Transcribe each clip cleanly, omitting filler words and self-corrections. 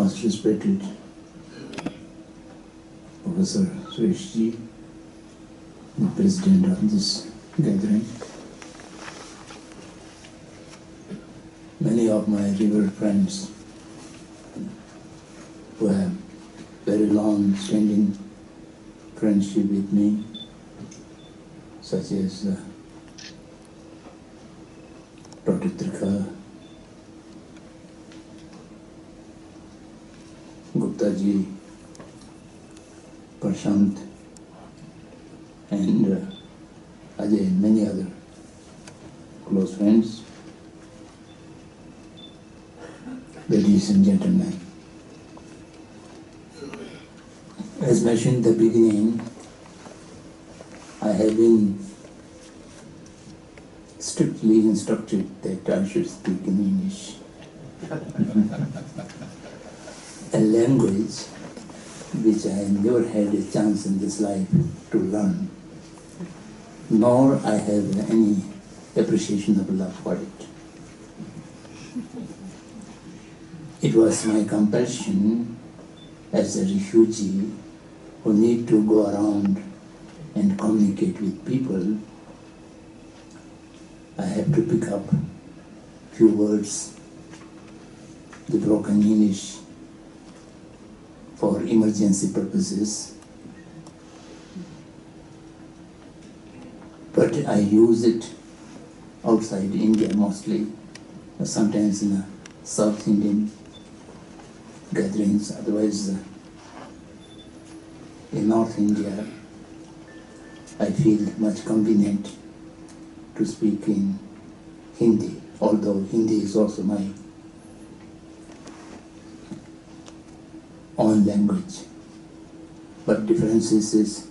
most respected Professor Shrimati, the president of this gathering, many of my revered friends who have very long-standing friendship with me, such as Dr. Trikha, Gupta ji, Prashant, and Ajay, and many other close friends, ladies and gentlemen. As mentioned in the beginning, I have been strictly instructed that I should speak in English. A language which I never had a chance in this life to learn, nor I have any appreciation of love for it. It was my compulsion as a refugee who need to go around and communicate with people. I have to pick up few words, the broken English, for emergency purposes. But I use it outside India mostly, sometimes in South Indian gatherings, otherwise in North India I feel much convenient to speak in Hindi, although Hindi is also my own language. But difference is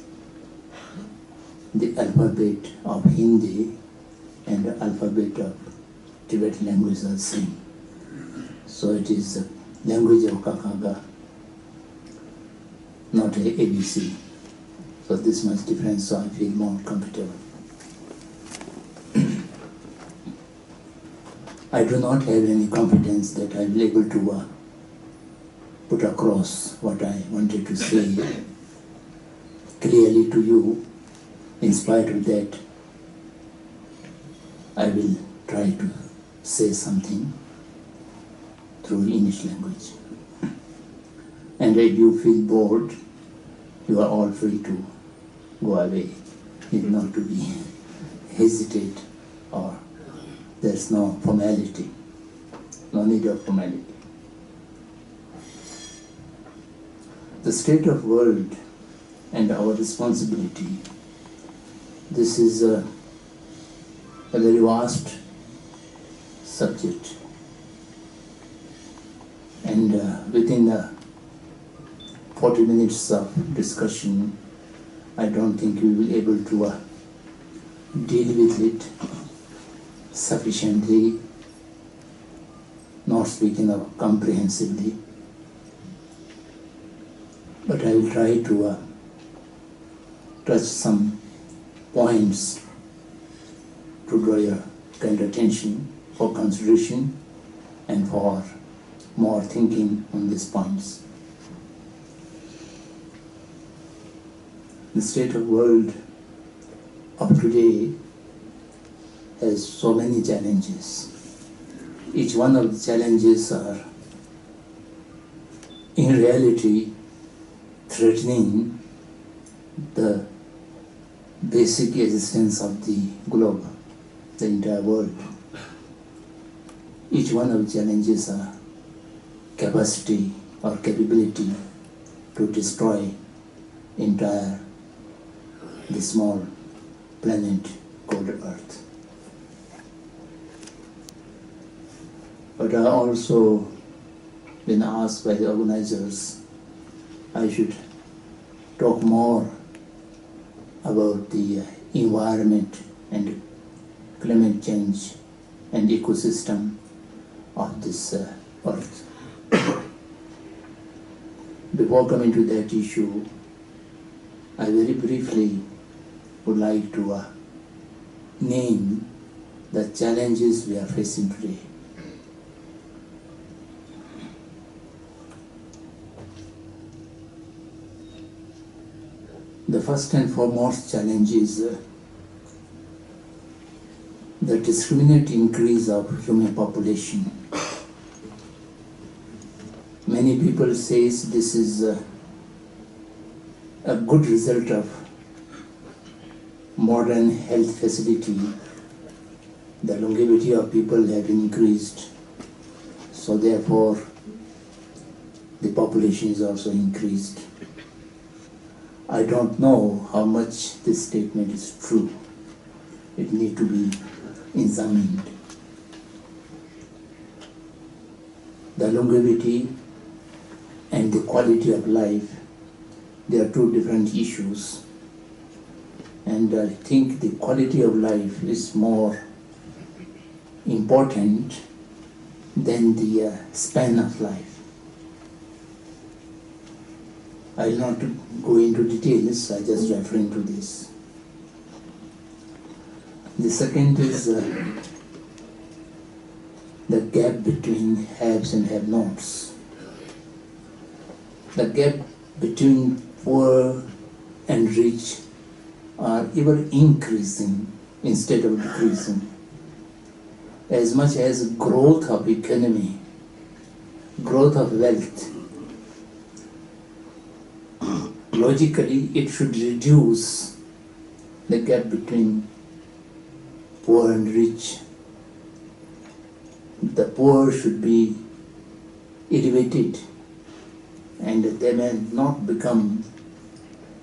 the alphabet of Hindi and the alphabet of Tibetan language are the same. So it is the language of Kakaga, not a ABC. So this much difference, so I feel more comfortable. I do not have any confidence that I will be able to put across what I wanted to say clearly to you. In spite of that, I will try to say something through English language. And if you feel bored, you are all free to go away. Need not to be hesitate, or there's no formality, no need of formality. The state of world and our responsibility, this is a very vast subject, and within 40 minutes of discussion, I don't think we will be able to deal with it sufficiently, not speaking of comprehensively. But I will try to touch some points to draw your kind attention for consideration and for more thinking on these points. The state of world of today has so many challenges. Each one of the challenges are in reality threatening the basic existence of the globe, the entire world. Each one of the challenges are capacity or capability to destroy entire the small planet called Earth. But I also been asked by the organizers I should talk more about the environment and climate change and ecosystem of this Earth. Before coming to that issue, I very briefly would like to name the challenges we are facing today. The first and foremost challenge is the discriminate increase of human population. Many people say this is a good result of modern health facility. The longevity of people have increased, so therefore the population is also increased. I don't know how much this statement is true. It needs to be examined. The longevity and the quality of life, they are two different issues. And I think the quality of life is more important than the span of life. I will not go into details, I just referring to this. The second is the gap between haves and have-nots. The gap between poor and rich are ever increasing instead of decreasing. As much as growth of economy, growth of wealth, logically it should reduce the gap between poor and rich. The poor should be elevated and they may not become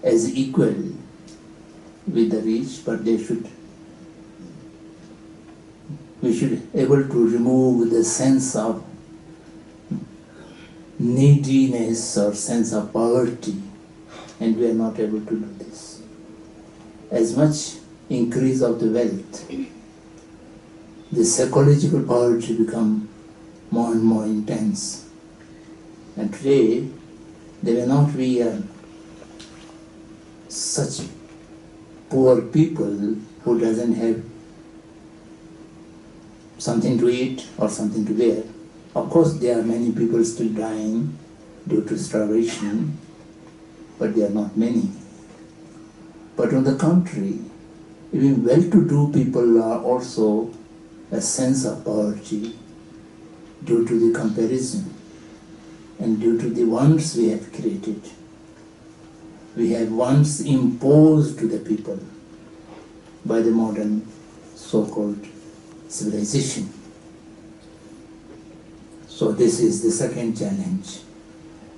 as equal with the rich, but we should able to remove the sense of neediness or sense of poverty, and we are not able to do this. As much increase of the wealth, the psychological poverty become more and more intense. And today, there will not be such poor people who doesn't have something to eat or something to wear. Of course, there are many people still dying due to starvation, but they are not many. But on the contrary, even well-to-do people are also a sense of poverty due to the comparison and due to the wants we have created. We have wants imposed to the people by the modern so-called civilization. So this is the second challenge,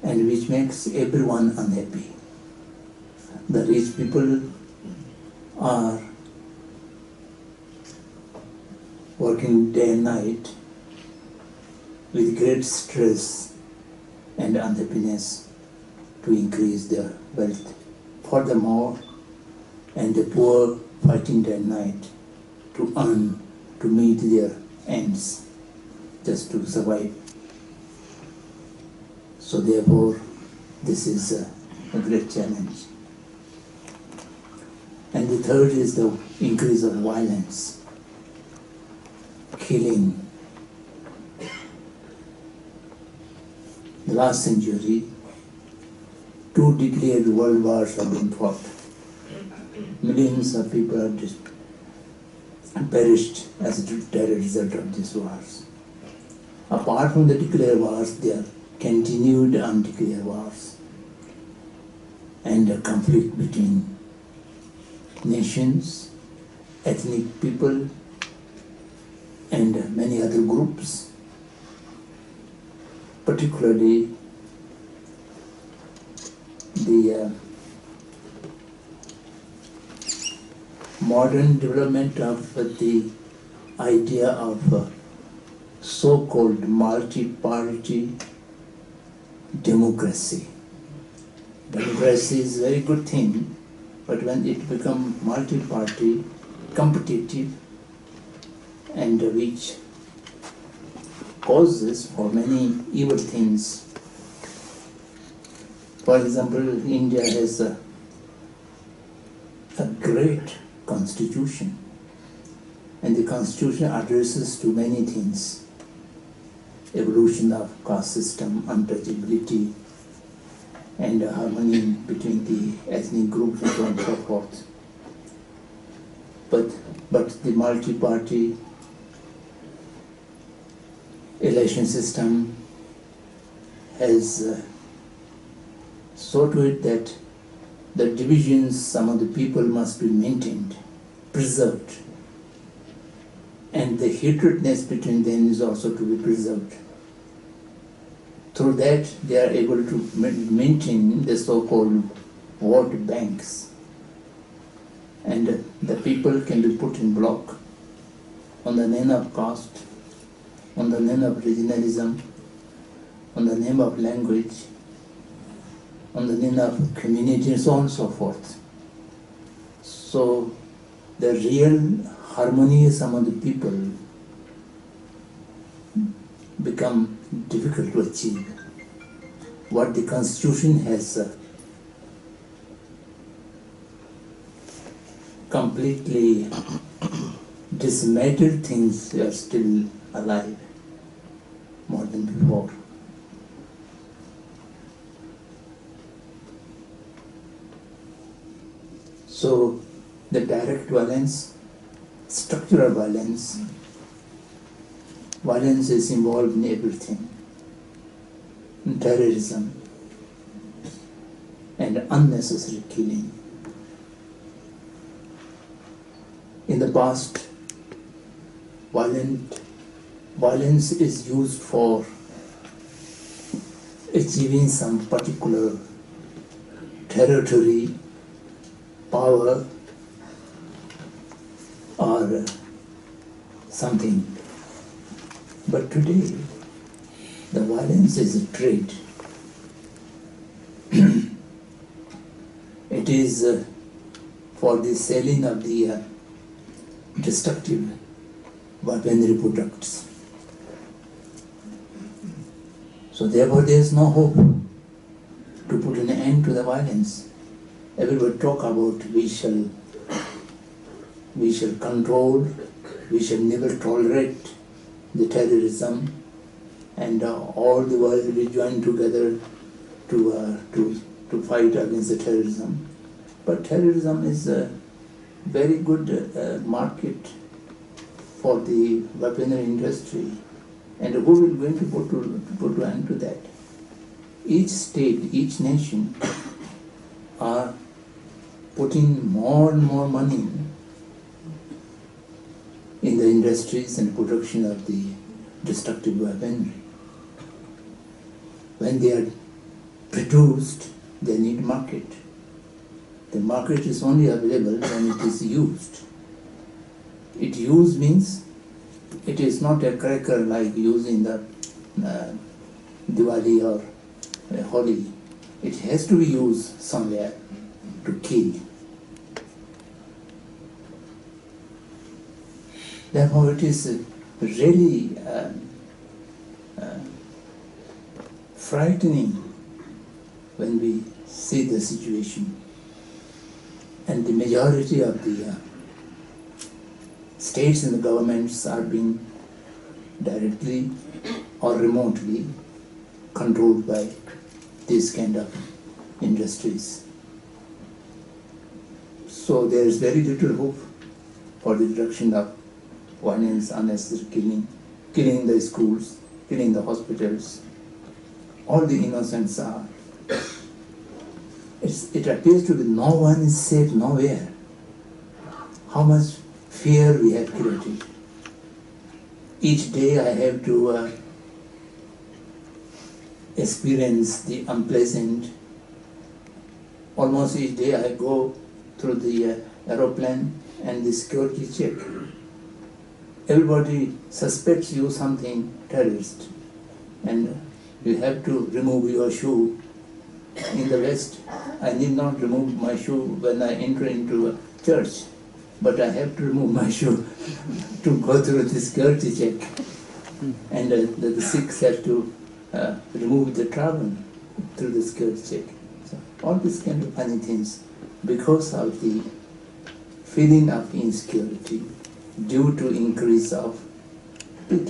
and which makes everyone unhappy. The rich people are working day and night with great stress and unhappiness to increase their wealth. Furthermore, and the poor fighting day and night to earn, to meet their ends, just to survive. So therefore, this is a great challenge. And the third is the increase of violence, killing. The last century, 2 declared world wars have been fought. Millions of people have just perished as a direct result of these wars. Apart from the declared wars, there are continued undeclared wars and a conflict between nations, ethnic people, and many other groups. Particularly the modern development of the idea of so-called multi-party democracy. Democracy is a very good thing, but when it becomes multi-party, competitive, and which causes for many evil things. For example, India has a great constitution, and the constitution addresses to many things: evolution of caste system, untouchability, and harmony between the ethnic groups and so on and so forth. But the multi-party election system has so to it that the divisions among the people must be maintained, preserved, and the hatredness between them is also to be preserved. Through that, they are able to maintain the so-called vote banks, and the people can be put in block on the name of caste, on the name of regionalism, on the name of language, on the name of community, and so on and so forth. So the real harmonious among the people become difficult to achieve. What the Constitution has completely dismantled, things are still alive more than before. So the direct violence, structural violence, violence is involved in everything. In terrorism and unnecessary killing. In the past, violence is used for achieving some particular territory, power, or something. But today, the violence is a trade. It is for the selling of the destructive weaponry products. So therefore there is no hope to put an end to the violence. Everybody talk about we shall control, we shall never tolerate the terrorism, and all the world will be joined together to fight against the terrorism. But terrorism is a very good market for the weaponry industry, and who will going to put an end to that? Each state, each nation are putting more and more money in the industries and production of the destructive weaponry. When they are produced, they need market. The market is only available when it is used. It used means it is not a cracker like used in the Diwali or Holi. It has to be used somewhere to kill. Therefore, it is really frightening when we see the situation. And the majority of the states and the governments are being directly or remotely controlled by these kind of industries. So there is very little hope for the reduction of violence, unnecessary killing in the schools, killing in the hospitals. All the innocents are. It appears to be no one is safe nowhere. How much fear we have created. Each day I have to experience the unpleasant. Almost each day I go through the aeroplane and the security check. Everybody suspects you something terrorist, and you have to remove your shoe. In the West, I need not remove my shoe when I enter into a church, but I have to remove my shoe to go through the security check. And the Sikhs have to remove the turban through the security check. So all these kind of funny things because of the feeling of insecurity due to increase of the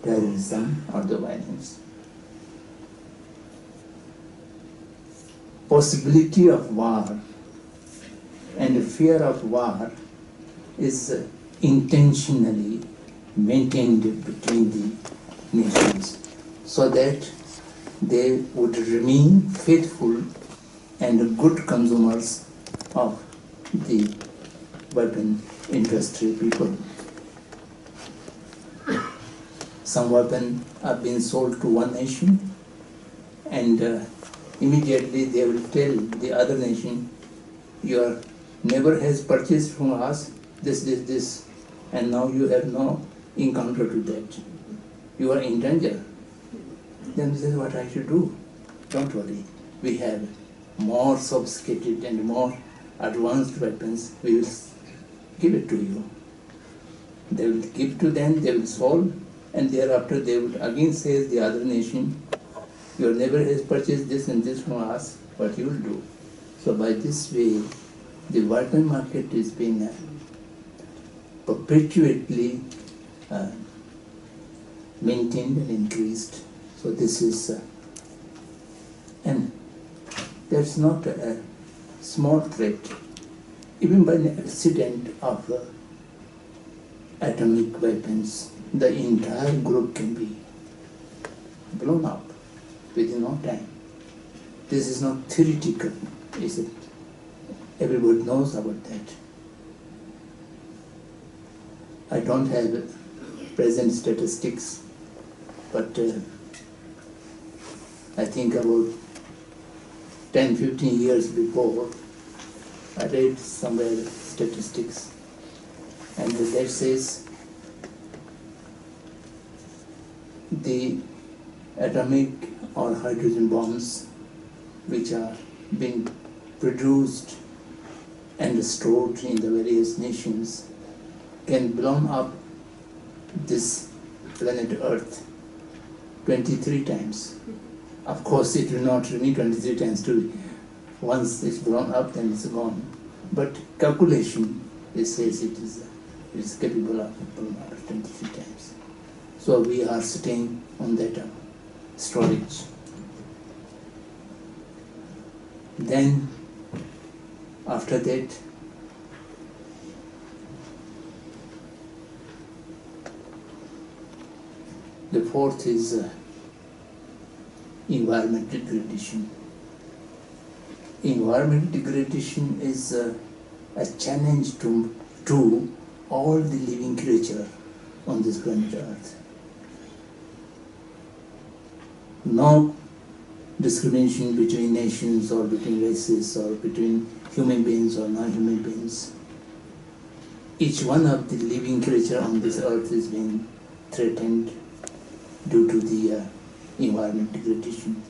terrorism or the violence. possibility of war and fear of war is intentionally maintained between the nations so that they would remain faithful and good consumers of the weapon industry people. Some weapons are being sold to one nation and immediately they will tell the other nation, your neighbor has purchased from us this, and now you have no encounter to that. You are in danger. Then this is what I should do. Don't worry. We have more sophisticated and more advanced weapons. We will give it to you. They will give to them, they will solve, and thereafter they will again say the other nation, your neighbor has purchased this and this from us, what you will do. So by this way, the weapon market is being perpetually maintained and increased. So this is, and that's not a small threat. Even by an accident of atomic weapons, the entire group can be blown up within no time. This is not theoretical, is it? Everybody knows about that. I don't have present statistics, but I think about 10-15 years before, I read somewhere statistics, and that says the atomic or hydrogen bombs which are being produced and stored in the various nations can blow up this planet Earth 23 times. Of course, it will not remain 23 times too. Once it's blown up, then it's gone. But calculation, it says it is capable of blowing up 23 times. So we are sitting on that storage. Then, after that, the fourth is environmental degradation. Environmental degradation is a challenge to all the living creature on this planet Earth. No discrimination between nations or between races or between human beings or non-human beings. Each one of the living creature on this earth is being threatened due to the environmental degradation.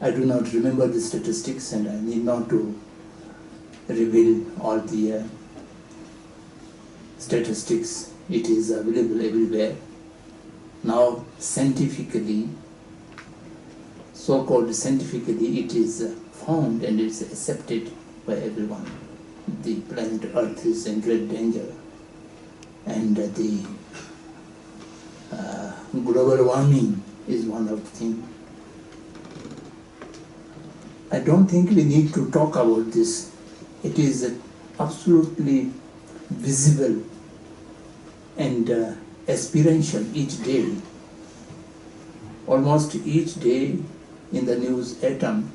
I do not remember the statistics and I need not to reveal all the statistics. It is available everywhere. Now scientifically, so-called scientifically, it is found and it's accepted by everyone. The planet Earth is in great danger, and the global warming is one of the things. I don't think we need to talk about this. It is absolutely visible and experiential each day. Almost each day in the news atom,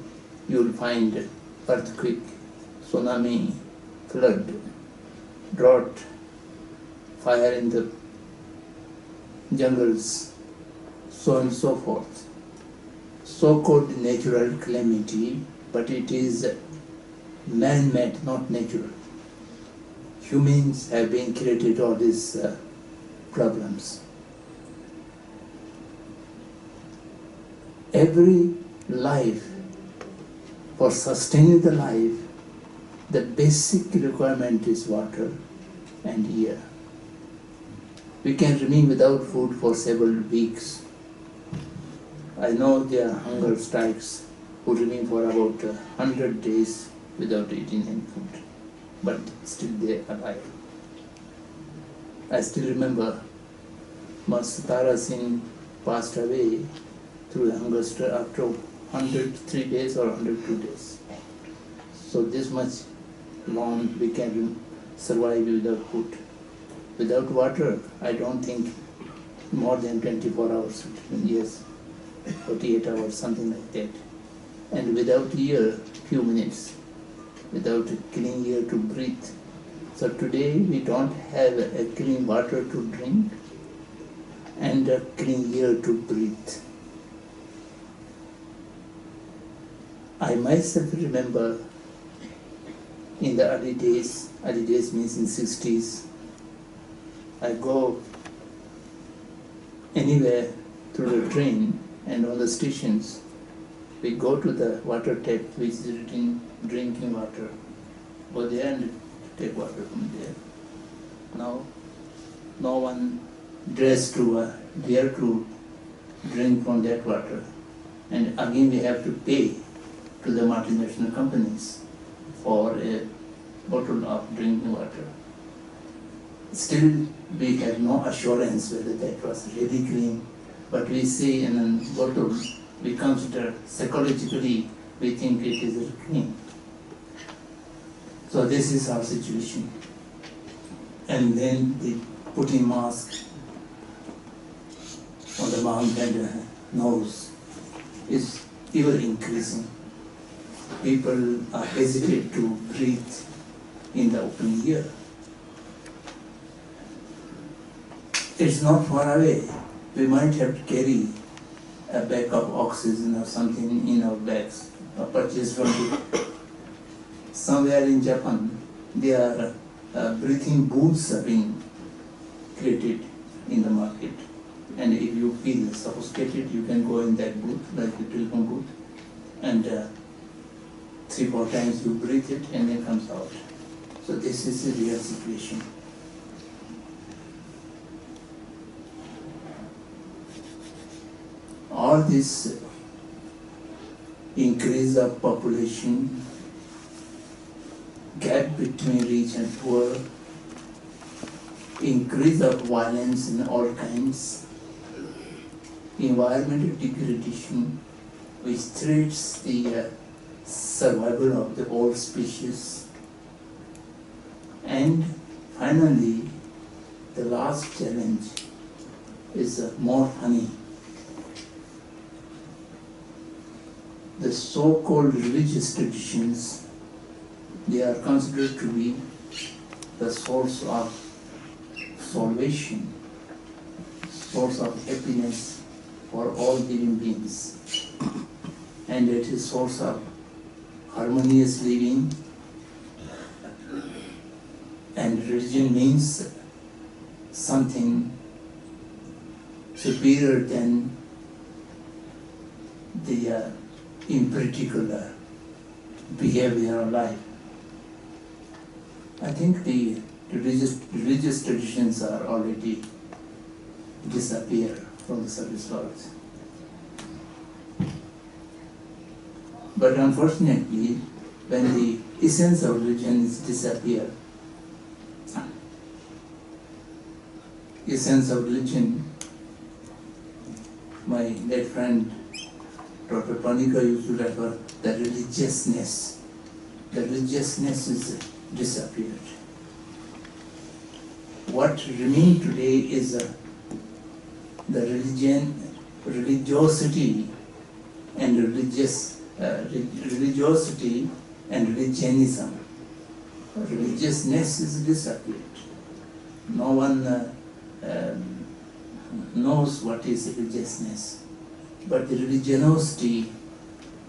you will find earthquake, tsunami, flood, drought, fire in the jungles, so on and so forth. So-called natural calamity, but it is man-made, not natural. Humans have been created all these problems. Every life, for sustaining the life, the basic requirement is water and air. We can remain without food for several weeks. I know there are hunger strikes who remain for about 100 days without eating any food, but still they are alive. I still remember Master Tara Singh passed away through a hunger strike after 103 days or 102 days. So this much long we can survive without food. Without water, I don't think more than 24 hours, yes, 48 hours, something like that. And without air, few minutes, without clean air to breathe. So today we don't have a clean water to drink and a clean air to breathe. I myself remember in the early days means in 60s, I go anywhere through the train and on the stations, we go to the water tap which is written drinking water. Go there and take water from there. Now, no one dares to dare to drink from that water. And again we have to pay to the multinational companies for a bottle of drinking water. Still, we have no assurance whether that was really clean, but we see in a bottle, we consider psychologically, we think it is clean. So this is our situation. And then the putting mask on the mouth and nose is ever increasing. People are hesitant to breathe in the open air. It's not far away. We might have to carry a bag of oxygen or something in our bags, or purchase from it. Somewhere in Japan, there are breathing booths are being created in the market. And if you feel suffocated, you can go in that booth, like the telephone booth, and 3-4 times you breathe it and then comes out. So this is the real situation. All this increase of population, gap between rich and poor, increase of violence in all kinds, environmental degradation which threats the survival of the whole species, and finally the last challenge is more honey. The so-called religious traditions, they are considered to be the source of salvation, source of happiness for all living beings. And it is source of harmonious living. And religion means something superior than the empirical behavior of life. I think the religious traditions are already disappear from the service world. But unfortunately, when the essence of religion is disappear, essence of religion, my late friend Dr. Panika used to refer the religiousness. The religiousness is disappeared. What remains today is the religiosity and religiosity and religionism. Religiousness is disappeared. No one knows what is religiousness. But the religiosity,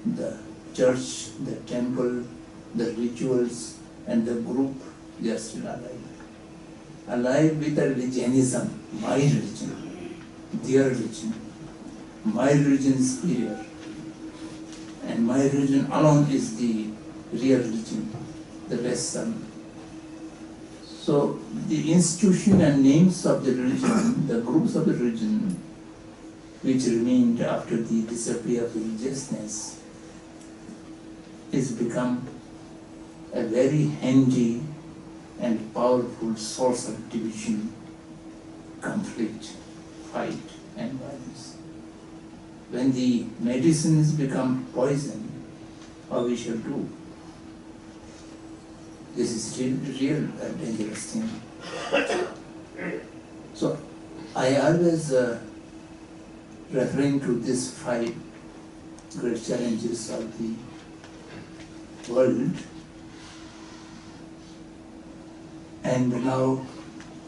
the church, the temple, the rituals, and the group, they are still alive. Alive with the religionism, my religion, their religion. My religion is superior. And my religion alone is the real religion, the rest are. So the institution and names of the religion, the groups of the religion, which remained after the disappearance of religiousness, is become a very handy and powerful source of division, conflict, fight, and violence. when the medicines become poison, how we shall do? This is real dangerous thing. So I always referring to these 5 great challenges of the world, and now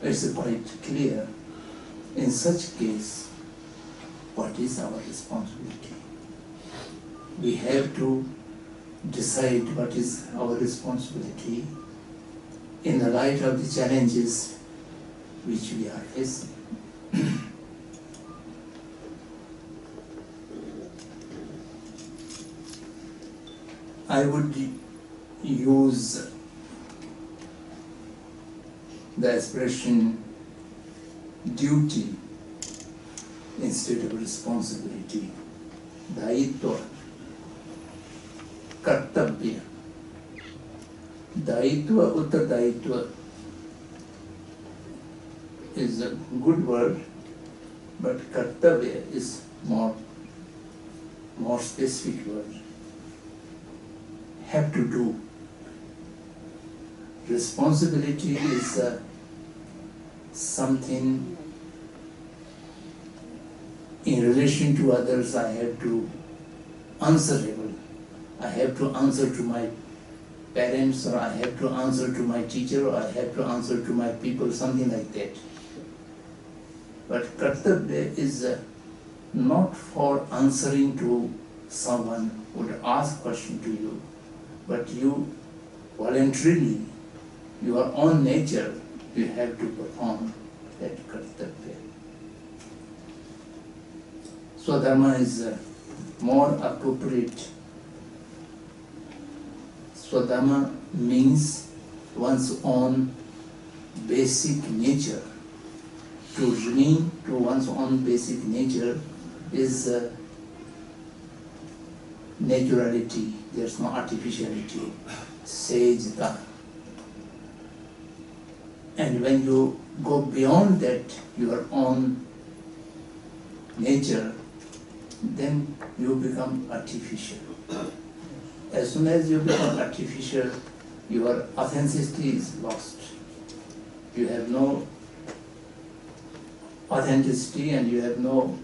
it's quite clear. In such case, what is our responsibility? We have to decide what is our responsibility in the light of the challenges which we are facing. I would use the expression duty instead of responsibility. Daitva, kartabhya. Daitva, uttadaitva is a good word, but kartabhya is more specific word. Have to do. Responsibility is something in relation to others. I have to answerable. I have to answer to my parents, or I have to answer to my teacher, or I have to answer to my people, something like that. But kartabhya is not for answering to someone who would ask question to you, but you voluntarily, your own nature, you have to perform that kartabhya. Swadharma is more appropriate. Swadharma means one's own basic nature. To remain to one's own basic nature is naturality. There's no artificiality. Sejta. And when you go beyond that, your own nature, then you become artificial. As soon as you become artificial, your authenticity is lost. You have no authenticity and you have no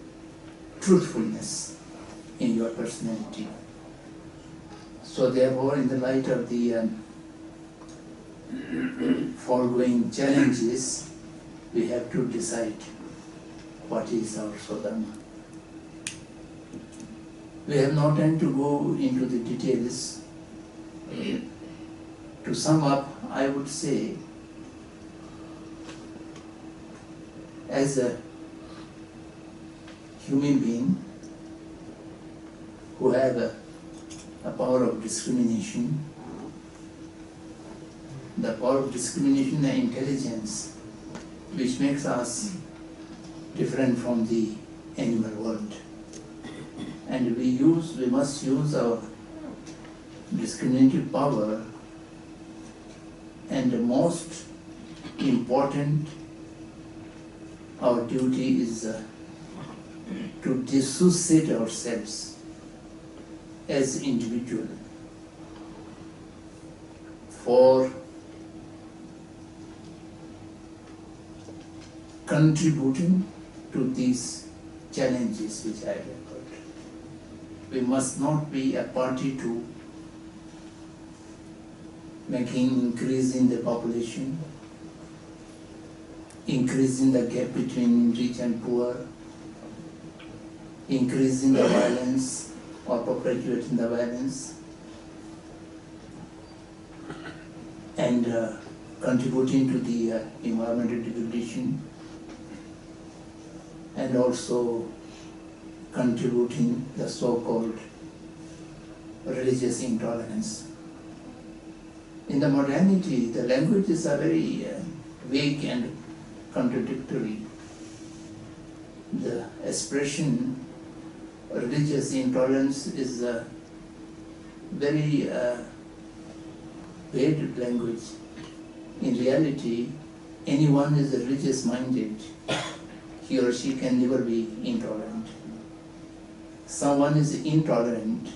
truthfulness in your personality. So therefore, in the light of the foregoing challenges, we have to decide what is our Swadharma. We have no time to go into the details. To sum up, I would say, as a human being who have a power of discrimination, the power of discrimination and intelligence which makes us different from the animal world. And we must use our discriminative power, and the most important, our duty is to dissociate ourselves as individual for contributing to these challenges which I have heard. We must not be a party to making increase in the population, increasing the gap between rich and poor, increasing the violence or perpetuating the violence, and contributing to the environmental degradation, and also contributing the so-called religious intolerance. In the modernity, the languages are very vague and contradictory. The expression religious intolerance is a very vague language. In reality, anyone who is religious minded, he or she can never be intolerant. someone is intolerant,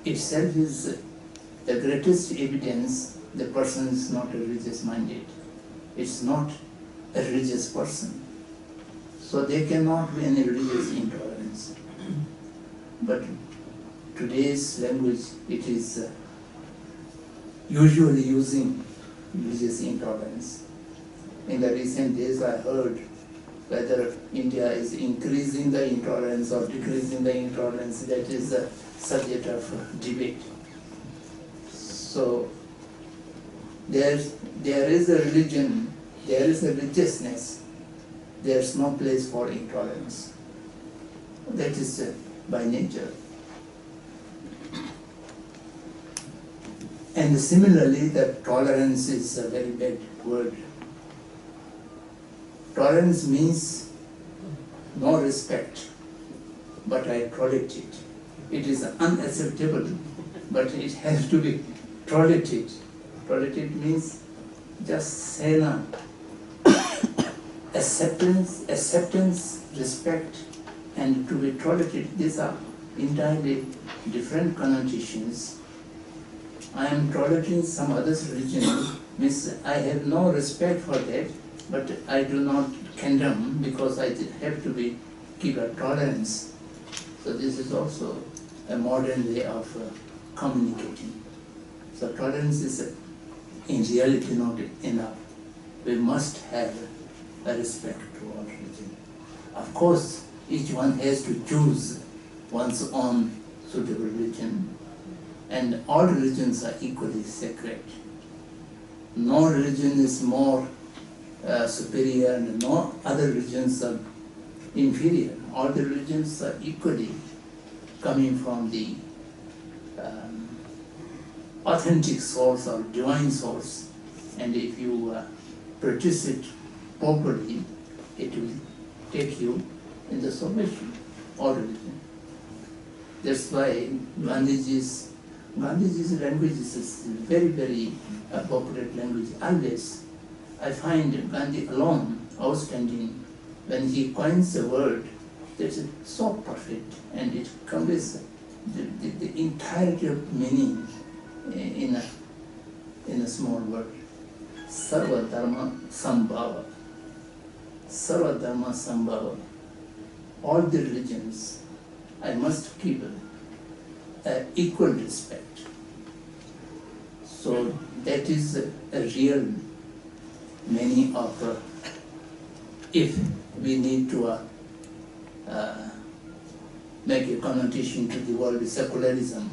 itself is the greatest evidence the person is not religious minded. It's not a religious person. So there cannot be any religious intolerance. But today's language, it is usually using religious intolerance. In the recent days I heard whether India is increasing the intolerance or decreasing the intolerance, that is a subject of debate. So there is a religion, there is a religiousness, there is no place for intolerance. That is by nature. And similarly, that tolerance is a very bad word. Tolerance means no respect, but I tolerate it. It is unacceptable, but it has to be tolerated. Tolerated means just say no. Acceptance, respect, and to be tolerated, these are entirely different connotations. I am tolerating some other's religion, means I have no respect for that, but I do not condemn because I have to keep a tolerance. So this is also a modern way of communicating. So tolerance is in reality not enough. We must have a respect to all religion. Of course, each one has to choose one's own suitable religion, and all religions are equally sacred. No religion is more superior and no other religions are inferior. All the religions are equally coming from the authentic source or divine source, and if you practice it properly, it will take you in the salvation, all religion. That's why Gandhiji's language is very, very appropriate language. Always, I find Gandhi alone outstanding when he coins a word that is so perfect and it conveys the entirety of meaning in a small word. Sarva Dharma Sambhava. Sarva Dharma Sambhava. All the religions, I must keep equal respect. So that is a real meaning of if we need to make a connotation to the word secularism,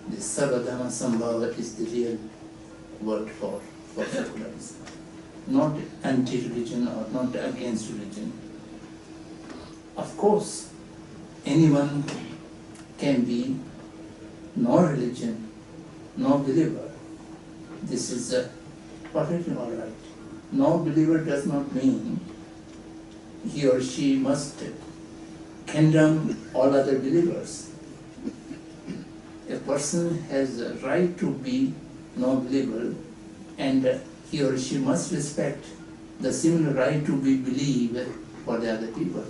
the Sarvadharma Sambhava is the real word for secularism. Not anti-religion or not against religion. Of course, anyone can be no religion, no believer. This is perfectly all right. No believer does not mean he or she must condemn all other believers. A person has a right to be no believer, and he or she must respect the similar right to be believed for the other people.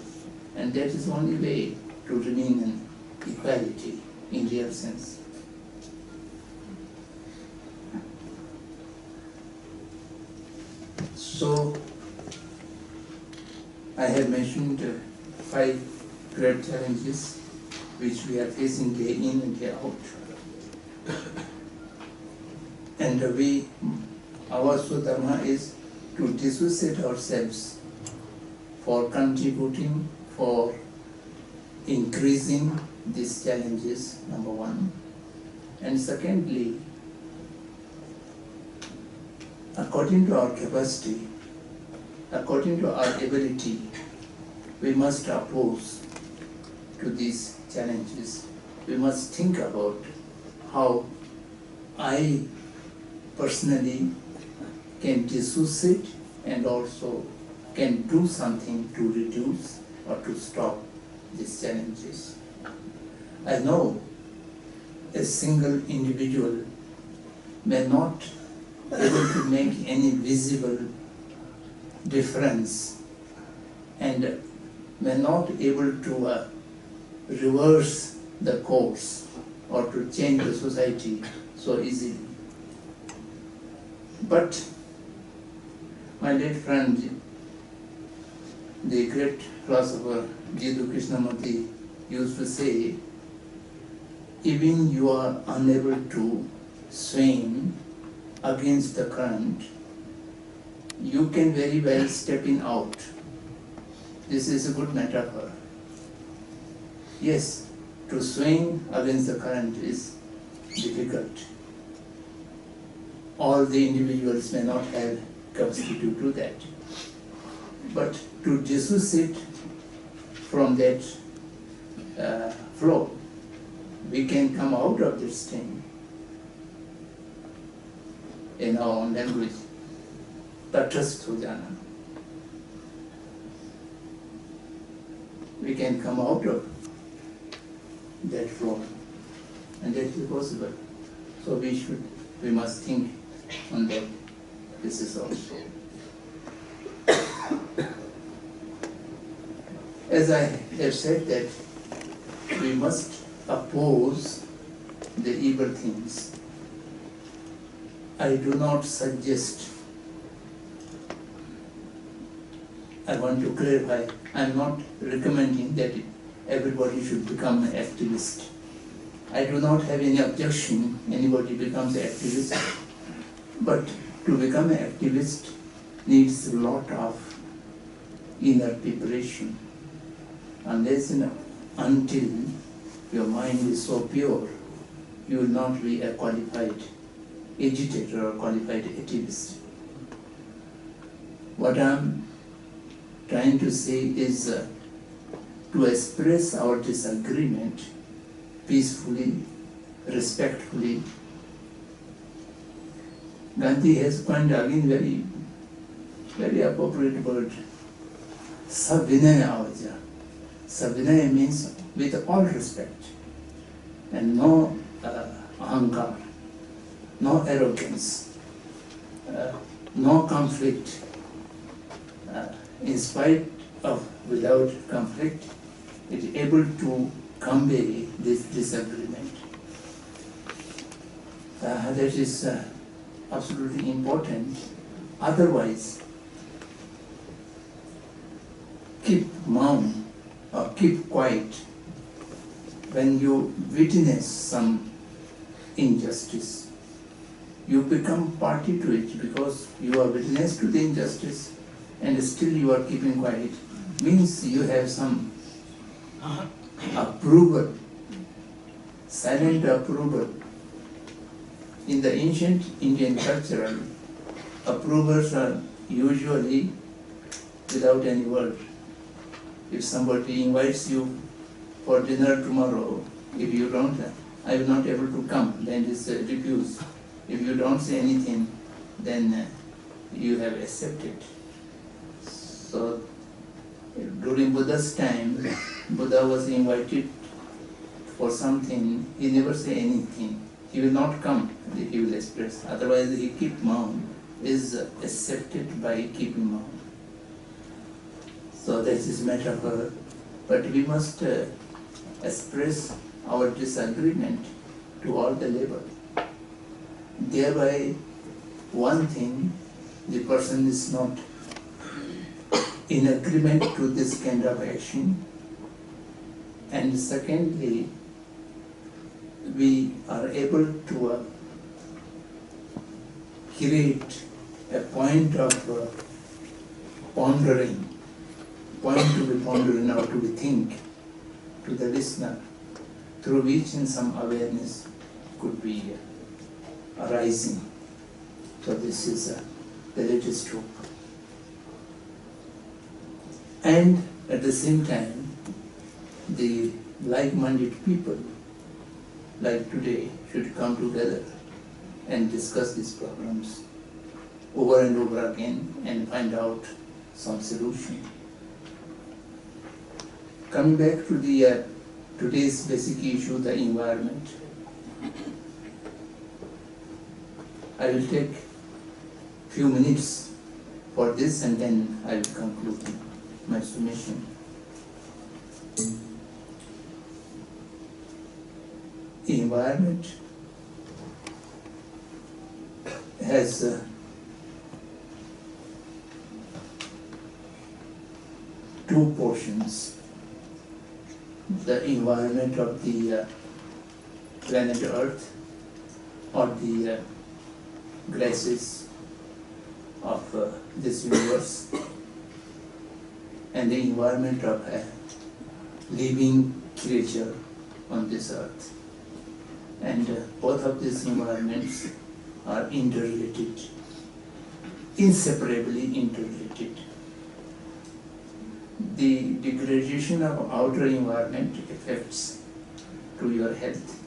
And that is the only way to remain in equality in real sense. So, I have mentioned 5 great challenges which we are facing day in and day out. And our Sudharma is to dissociate ourselves for contributing, for increasing these challenges, number one. And secondly, according to our capacity, according to our ability, we must oppose to these challenges. We must think about how I personally can dissociate and also can do something to reduce or to stop these challenges. I know a single individual may not be able to make any visible difference and may not able to reverse the course or to change the society so easily. But my late friend, the great philosopher Jiddu Krishnamurti, used to say, even you are unable to swim against the current, you can very well step in out. This is a good metaphor. Yes, to swim against the current is difficult. All the individuals may not have capacity to do that. But to dissociate from that flow, we can come out of this thing in our own language. Tatthastha ho jana. We can come out of that flow, and that is possible. So we must think on that. This is also. As I have said that we must oppose the evil things. I do not suggest, I want to clarify, I am not recommending that everybody should become an activist. I do not have any objection anybody becomes an activist, but to become an activist needs a lot of inner preparation. Unless and until your mind is so pure, you will not be a qualified agitator or qualified activist. What I am trying to say is to express our disagreement peacefully, respectfully. Gandhi has coined again very appropriate word, Savinaya avaja. Savinaya means with all respect and no ahankar, no arrogance, no conflict. In spite of without conflict, it is able to convey this disagreement. That is absolutely important. Otherwise, keep mum or keep quiet when you witness some injustice. You become party to it because you are witness to the injustice and still you are keeping quiet. Means you have some approval, silent approval. In the ancient Indian culture, approvers are usually without any word. If somebody invites you for dinner tomorrow, if you don't, I will not able to come, then it is refused. If you don't say anything, then you have accepted. So during Buddha's time, Buddha was invited for something, he never say anything. He will not come, he will express. Otherwise he keep mum, is accepted by keeping mum. So that is metaphor. But we must express our disagreement to all the level. Thereby, one thing, the person is not in agreement to this kind of action. And secondly, we are able to create a point of pondering, point to be pondering or to be think to the listener, through which in some awareness could be arising. So this is the latest hope. And at the same time, the like-minded people, like today, should come together and discuss these problems over and over again and find out some solution. Coming back to the today's basic issue, the environment, I will take few minutes for this and then I will conclude my summation. environment has two portions. The environment of the planet Earth, or the grasses of this universe, and the environment of a living creature on this earth. And both of these environments are interrelated, inseparably interrelated. The degradation of outer environment affects to your health,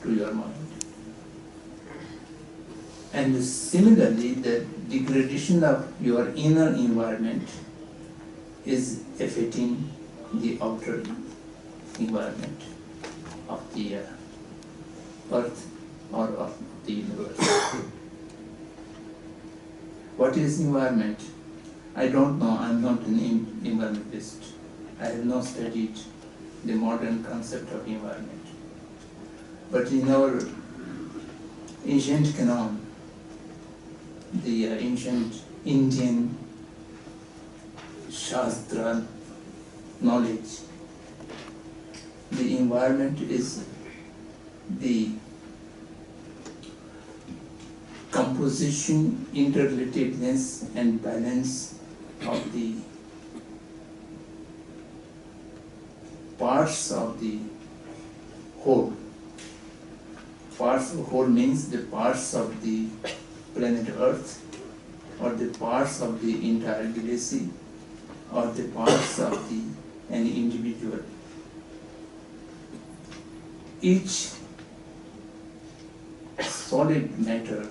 to your mind. And similarly, the degradation of your inner environment is affecting the outer environment of the earth or of the universe. What is environment? I don't know. I'm not an environmentalist. I have not studied the modern concept of environment. But in our ancient canon, the ancient Indian Shastra knowledge, the environment is the composition, interrelatedness and balance of the parts of the whole. Parts of the whole means the parts of the planet Earth, or the parts of the entire galaxy, or the parts of any individual. Each solid matter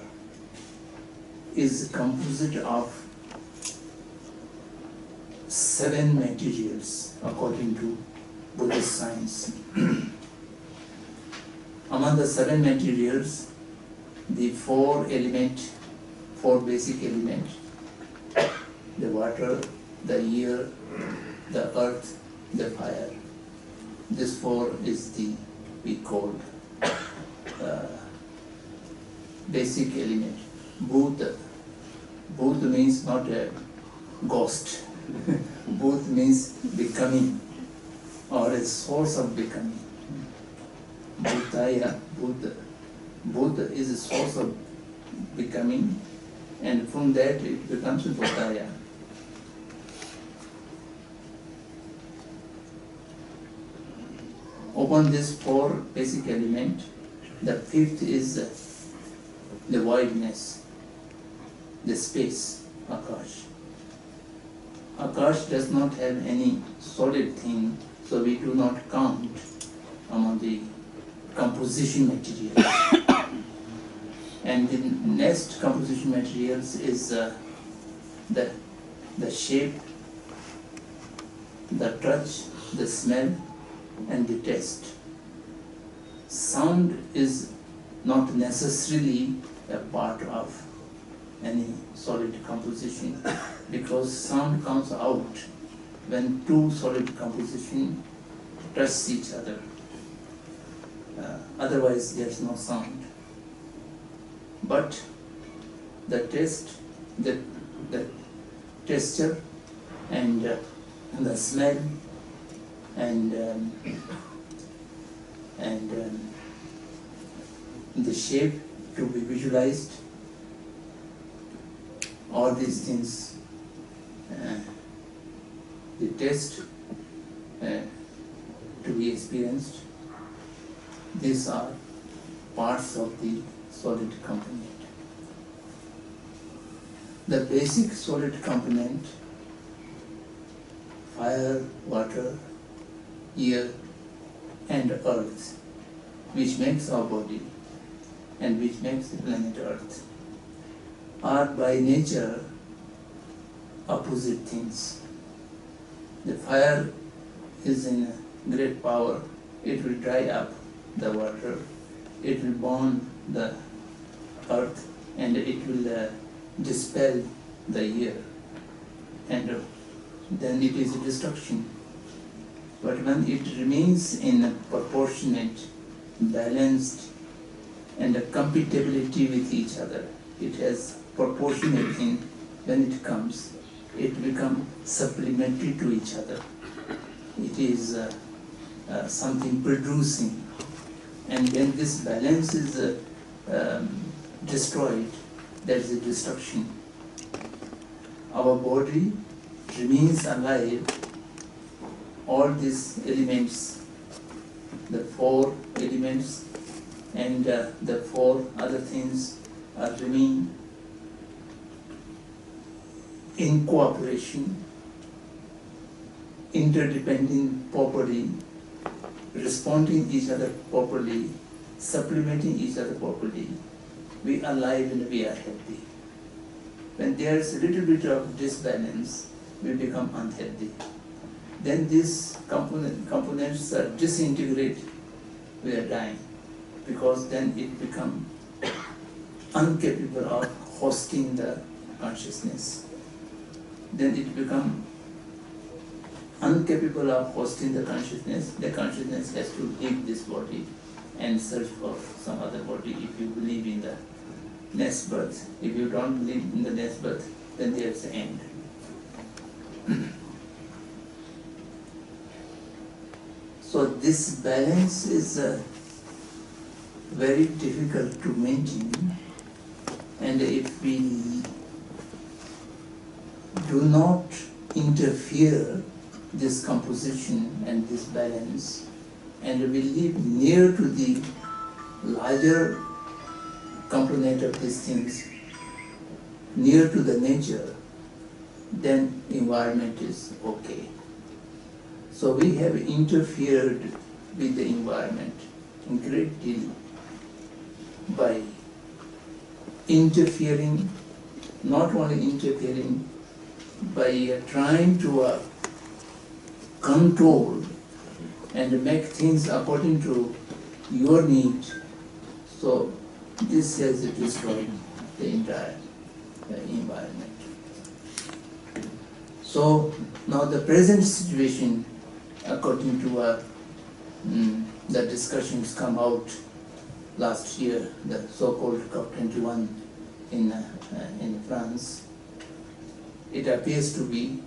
is composed of 7 materials according to Buddhist science. Among the 7 materials, the 4 basic elements, the water, the air, the earth, the fire. This 4 is we call basic element. Bhuta. Bhuta means not a ghost. Bhuta means becoming, or a source of becoming. Bhutaya, Bhuta. Bhuta is a source of becoming, and from that it becomes Bhutaya. Upon these 4 basic elements, the 5th is the voidness, the space, Akash. Akash does not have any solid thing, so we do not count among the composition materials. And the next composition materials is the shape, the touch, the smell, and the taste. Sound is not necessarily a part of any solid composition, because sound comes out when 2 solid compositions touch each other. Otherwise there is no sound. But the taste, the texture, and the smell, and the shape to be visualized, all these things, the taste to be experienced, these are parts of the solid component. The basic solid component, fire, water, air, and earth, which makes our body and which makes the planet Earth, are by nature opposite things. The fire is in great power. It will dry up the water, it will burn the earth, and it will dispel the air, and then it is a destruction. But when it remains in a proportionate balanced, and a compatibility with each other. It has proportionate in when it comes. It becomes supplementary to each other. It is something producing. And when this balance is destroyed, there is a destruction. Our body remains alive. All these elements, the four elements and the four other things are remain in cooperation, interdependent properly, responding each other properly, supplementing each other properly. We are alive and we are healthy. When there is a little bit of disbalance, we become unhealthy. Then these components are disintegrate, we are dying, because then it becomes incapable of hosting the consciousness. Then it becomes incapable of hosting the consciousness has to leave this body and search for some other body if you believe in the next birth. If you don't believe in the next birth, then there's the end. So this balance is very difficult to maintain, and if we do not interfere this composition and this balance, and we live near to the larger component of these things, near to the nature, then environment is okay. So we have interfered with the environment in great deal by interfering, not only interfering, by trying to control and make things according to your need. So this has destroyed the entire environment. So now the present situation, according to the discussions come out last year, the so-called COP21 in France, it appears to be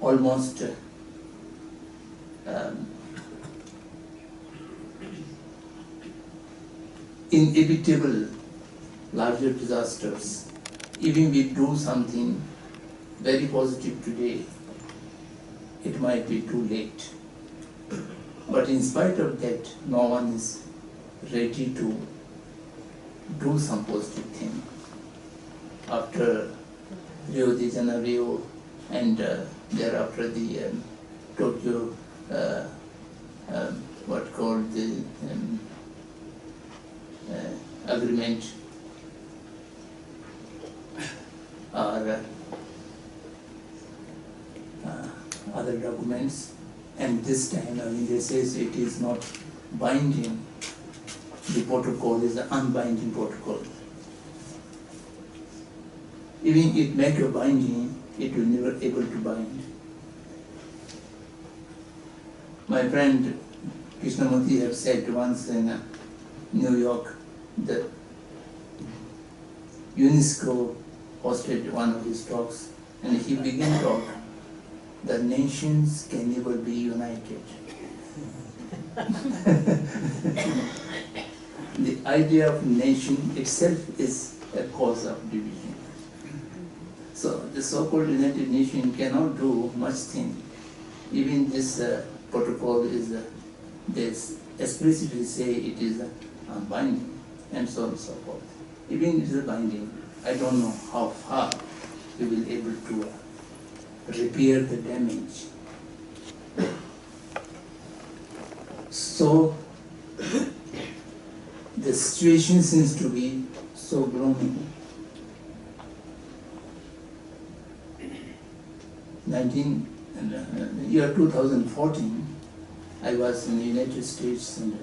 almost inevitable larger disasters. Even we do something very positive today, it might be too late. But in spite of that, no one is ready to do some positive thing. After Rio de Janeiro and thereafter the Tokyo, what called the agreement, or other documents, and this time, they says it is not binding. The protocol is an unbinding protocol. Even if make a binding, it will never able to bind. My friend Krishnamurti have said once in New York that UNESCO hosted one of his talks, and he began talk, the nations can never be united. The idea of nation itself is a cause of division. So the so-called United Nations cannot do much thing. Even this protocol is, they explicitly say it is unbinding, and so on and so forth. Even it is binding, I don't know how far we will be able to repair the damage. So the situation seems to be so gloomy. Year 2014, I was in the United States, and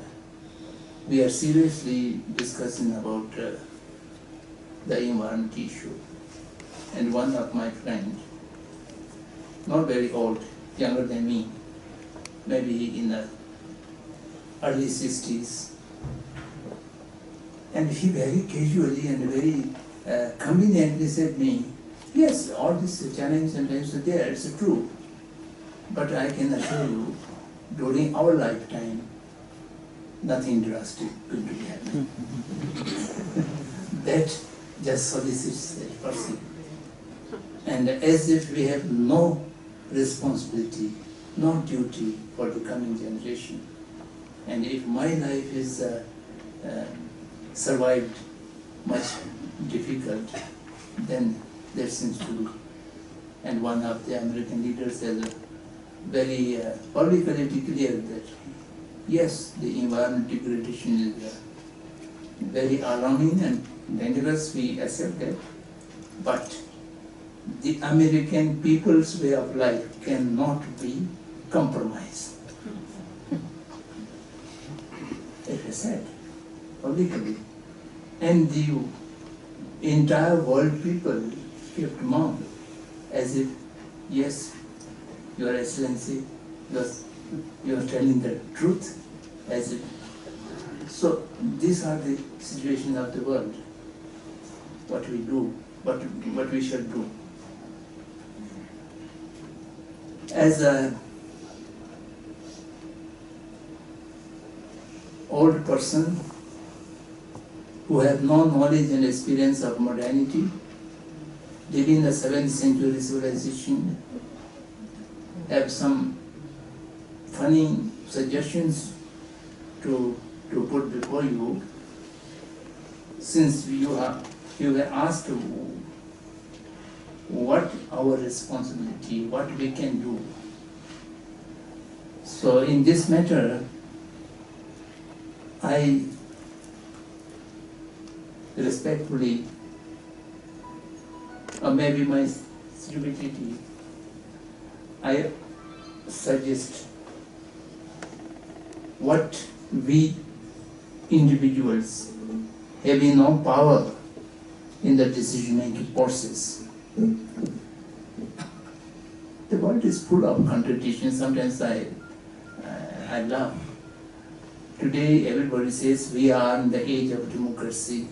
we are seriously discussing about the environment issue. And one of my friends, not very old, younger than me, maybe in the early 60s. And he very casually and very conveniently said me, yes, all these challenges and things are there, it's true. But I can assure you, during our lifetime, nothing drastic going to be happening. That just solicits that person. And as if we have no responsibility, no duty for the coming generation. And if my life is survived much difficult, then there seems to be. And one of the American leaders has very publicly declared that yes, the environment degradation is very alarming and dangerous, we accept that, but the American people's way of life cannot be compromised. It is said publicly. And the entire world people kept mum as if, yes, Your Excellency, you are telling the truth, as if. So these are the situations of the world. What we do, what we should do. As a old person who have no knowledge and experience of modernity, living in the 7th century civilization, have some funny suggestions to put before you. Since you were asked what our responsibility, what we can do. So in this matter, I respectfully, or maybe my stupidity, I suggest what we individuals having no power in the decision-making process. The world is full of contradictions. Sometimes I laugh. Today everybody says we are in the age of democracy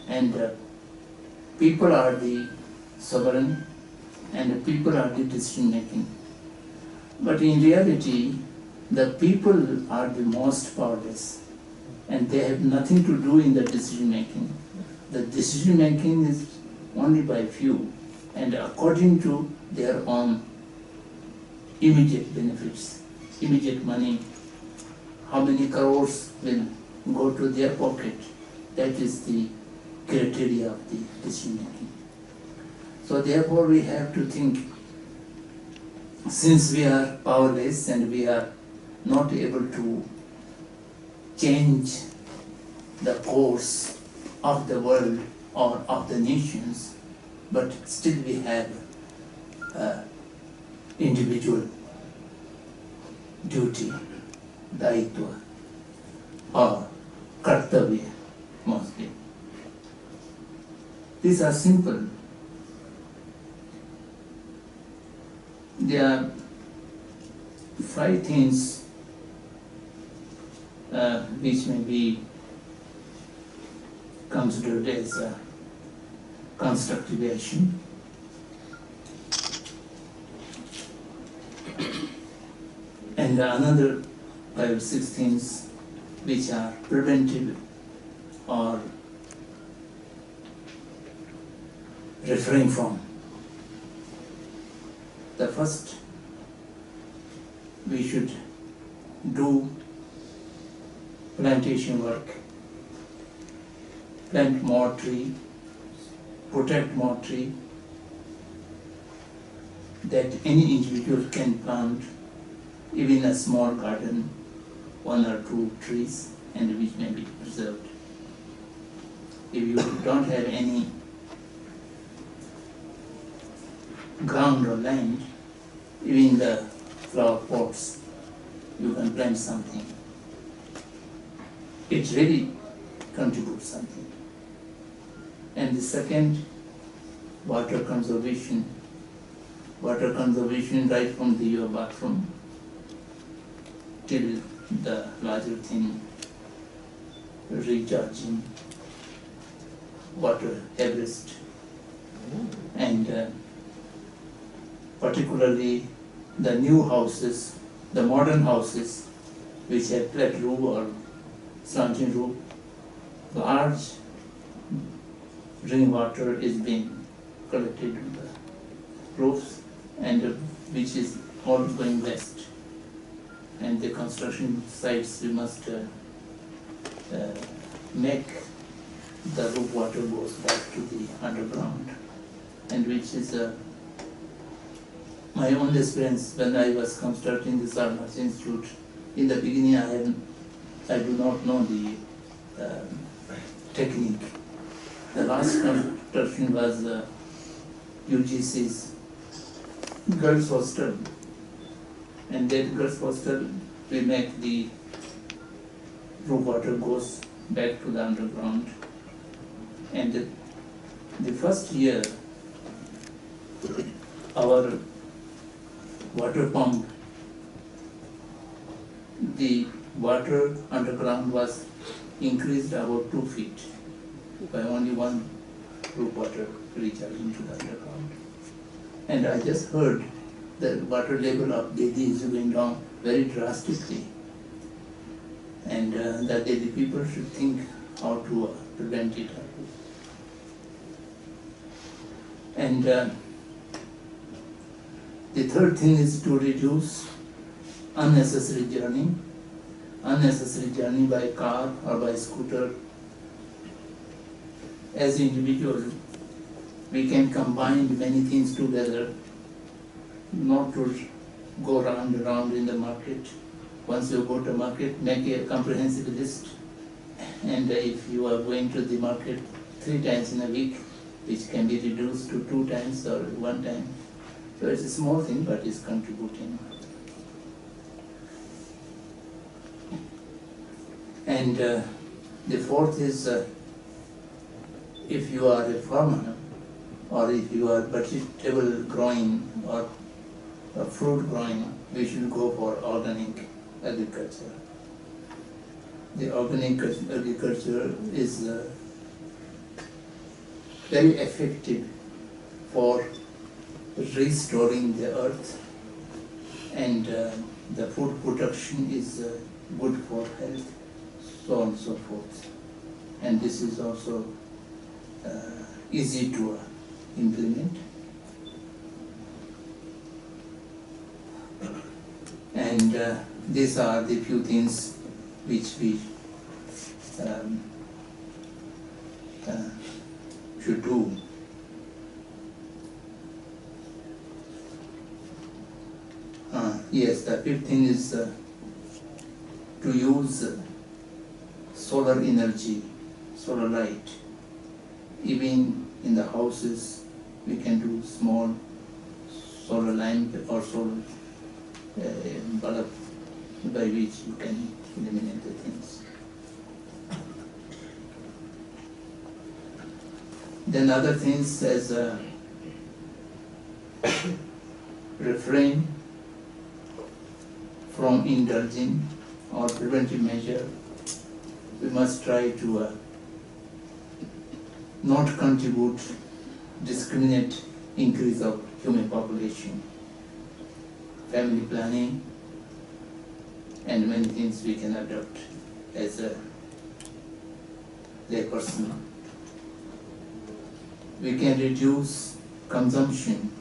and people are the sovereign and the people are the decision-making. But in reality, the people are the most powerless and they have nothing to do in the decision-making. The decision-making is only by few and according to their own immediate benefits, immediate money, how many crores will go to their pocket. That is the criteria of the decision-making. So therefore we have to think, since we are powerless and we are not able to change the course of the world or of the nations, but still we have individual duty, daitva, or kartavya mostly. These are simple. There are 5 things which may be considered as constructive action. And another 5 or 6 things which are preventive or refrain from. The first, we should do plantation work, plant more tree, protect more tree, that any individual can plant even a small garden, 1 or 2 trees, and which may be preserved. If you don't have any ground or land, even the flower pots, you can plant something. It really contributes something. And the second, water conservation. Water conservation right from your bathroom till the larger thing, recharging water harvest, and particularly the new houses, the modern houses which have flat roof or slanting roof, large rainwater is being collected on the roofs, and which is all going west. And the construction sites, we must make the roof water goes back to the underground, and which is my own experience when I was constructing the Sarnath Institute. In the beginning, I do not know the technique. The last construction was UGC's girls' hostel, and that girls' hostel we make the roof water goes back to the underground. And the first year, our water pump, the water underground was increased about 2 feet by only one roof water recharging to the underground. And I just heard the water level of Delhi is going down very drastically, and that the people should think how to prevent it. And the third thing is to reduce unnecessary journey by car or by scooter. As individuals, we can combine many things together, not to go round and round in the market. Once you go to market, make a comprehensive list, and if you are going to the market 3 times in a week, which can be reduced to 2 times or 1 time. So it's a small thing, but it's contributing. And the fourth is, if you are a farmer, or if you are vegetable growing or fruit growing, we should go for organic agriculture. The organic agriculture is very effective for restoring the earth, and the food production is good for health, so on and so forth. And this is also easy to implement. And these are the few things which we should do. Yes, the fifth thing is to use solar energy, solar light. Even in the houses, we can do small solar lamp or solar bulb by which you can eliminate the things. Then other things as refrain from indulging or preventive measure. We must try to not contribute discriminate increase of human population. Family planning and many things we can adopt as a layperson. We can reduce consumption.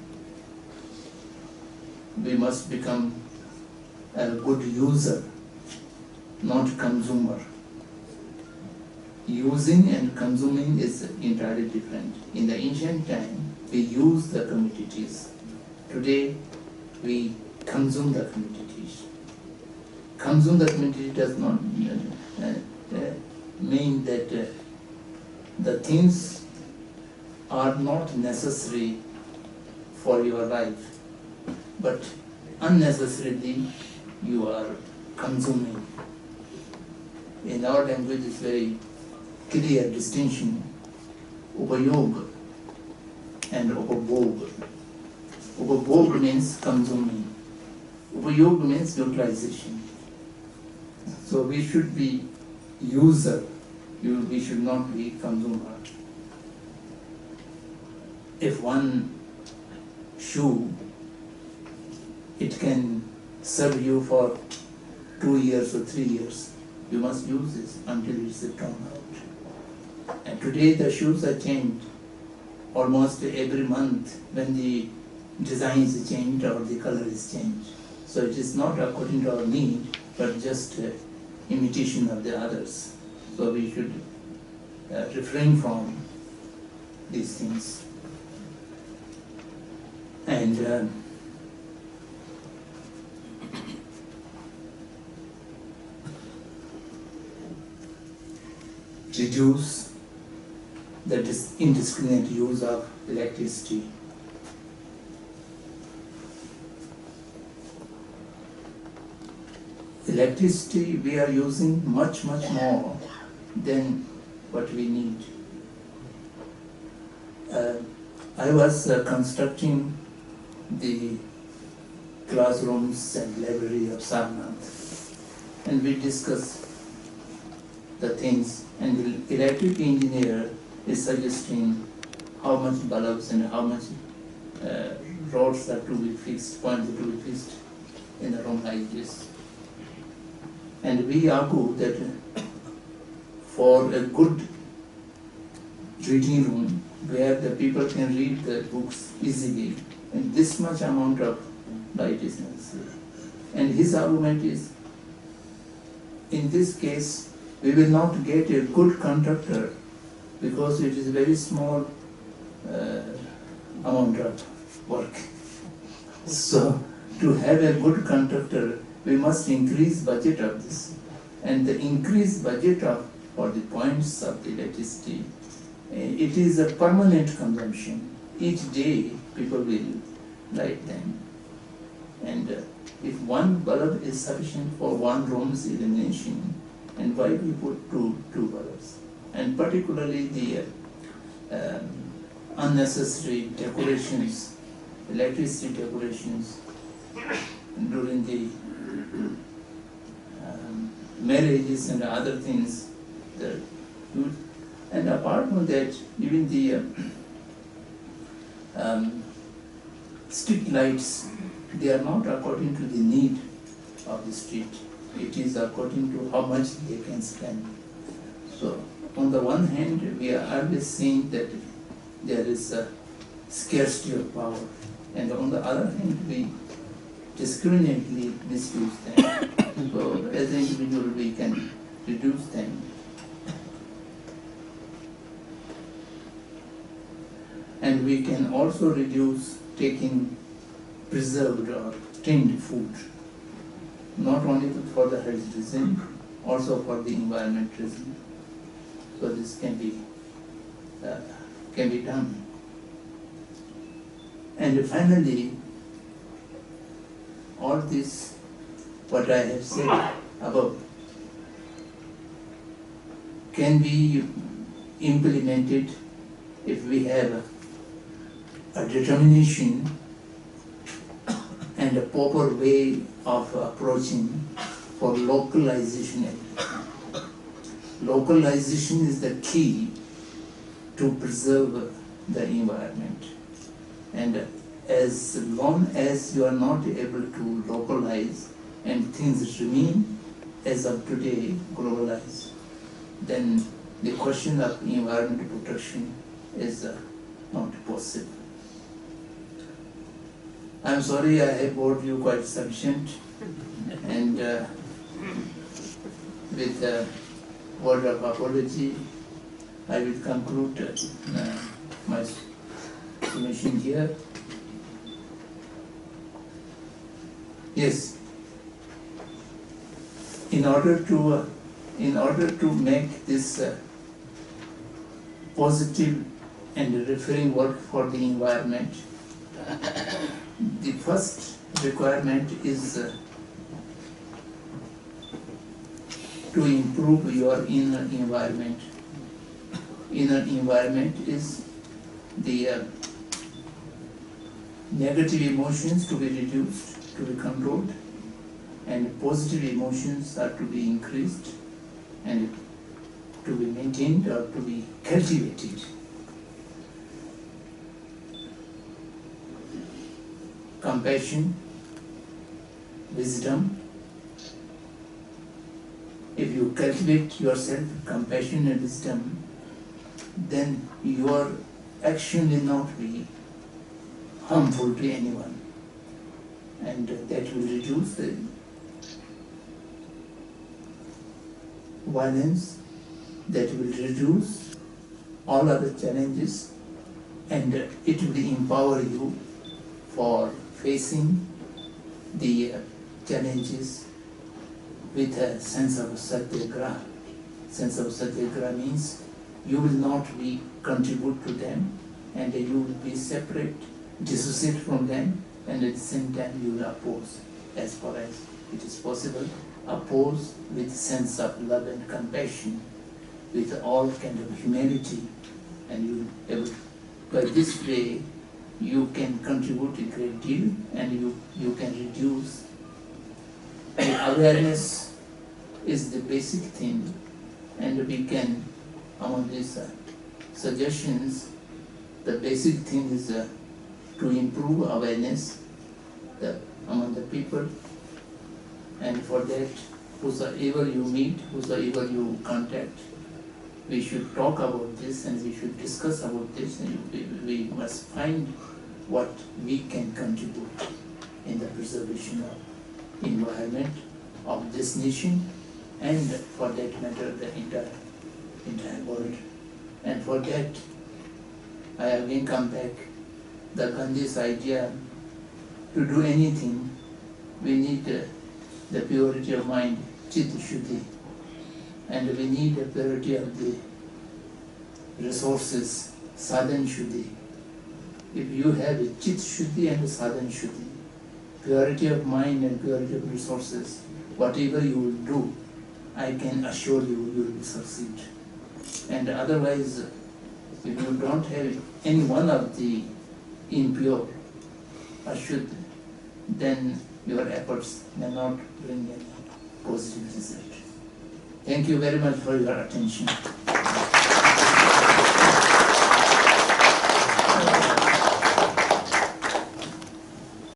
We must become a good user, not consumer. Using and consuming is entirely different. In the ancient time, we used the commodities. Today, we consume the commodities. Consume the commodity does not mean that the things are not necessary for your life, but unnecessarily you are consuming. In our language, it's very clear distinction, upayog and upabhog. Upabhog means consuming. Upayog means utilization. So we should be user, we should not be consumer. If one shoe, it can serve you for 2 years or 3 years, you must use this until it's torn out. And today the shoes are changed almost every month when the design is changed or the color is changed. So it is not according to our need, but just imitation of the others. So we should refrain from these things. And reduce the indiscriminate use of electricity. Electricity we are using much more than what we need. I was constructing the classrooms and library of Sarnath, and we discussed the things, and the electric engineer is suggesting how much bulbs and how much rods are to be fixed, points are to be fixed in a room like this. And we argue that for a good reading room where the people can read the books easily, and this much amount of light is necessary. And his argument is, in this case, we will not get a good conductor because it is a very small amount of work. So, to have a good conductor, we must increase budget of this. And the increased budget for the points of the electricity, it is a permanent consumption. Each day, people will light them. And if one bulb is sufficient for one room's illumination, and why we put two bulbs? And particularly the unnecessary decorations, electricity decorations during the marriages and other things. And apart from that, even the street lights, they are not according to the need of the street. It is according to how much they can spend. So, on the one hand, we are always saying that there is a scarcity of power, and on the other hand, we discriminately misuse them. So, as an individual, we can reduce them. And we can also reduce taking preserved or tinned food, not only for the health reason, also for the environment reason. So this can be done. And finally, all this, what I have said above, can be implemented if we have a determination and a proper way of approaching for localization. Localization is the key to preserve the environment. And as long as you are not able to localize and things remain as of today globalized, then the question of environmental protection is not possible. I'm sorry I have bored you quite sufficient, and with a word of apology, I will conclude my submission here. Yes, in order to make this positive and referring work for the environment, the first requirement is to improve your inner environment. Inner environment is the negative emotions to be reduced, to be controlled, and positive emotions are to be increased and to be maintained or to be cultivated. Compassion, wisdom. If you cultivate yourself compassion and wisdom, then your action will not be harmful to anyone, and that will reduce the violence, that will reduce all other challenges, and it will empower you for facing the challenges with a sense of satyagraha. Sense of satyagraha means you will not be contribute to them, and you will be separate, dissociate from them, and at the same time you will oppose as far as it is possible. Oppose with sense of love and compassion, with all kind of humanity, and you able, by this way you can contribute a great deal, and you can reduce. The awareness is the basic thing, and we can, among these suggestions, the basic thing is to improve awareness among the people, and for that, whosoever you meet, whosoever you contact, we should talk about this and we should discuss about this, and we must find what we can contribute in the preservation of environment of this nation, and for that matter the entire world. And for that, I again come back the Gandhi's idea: to do anything we need the purity of mind, Chit Shuddhi, and we need the purity of the resources, Sadhan Shuddhi. If you have a Chit Shuddhi and a Sadhan Shuddhi, purity of mind and purity of resources, whatever you will do, I can assure you, you will succeed. And otherwise, if you don't have any one of the impure, Ashuddha, then your efforts may not bring any positive result. Thank you very much for your attention.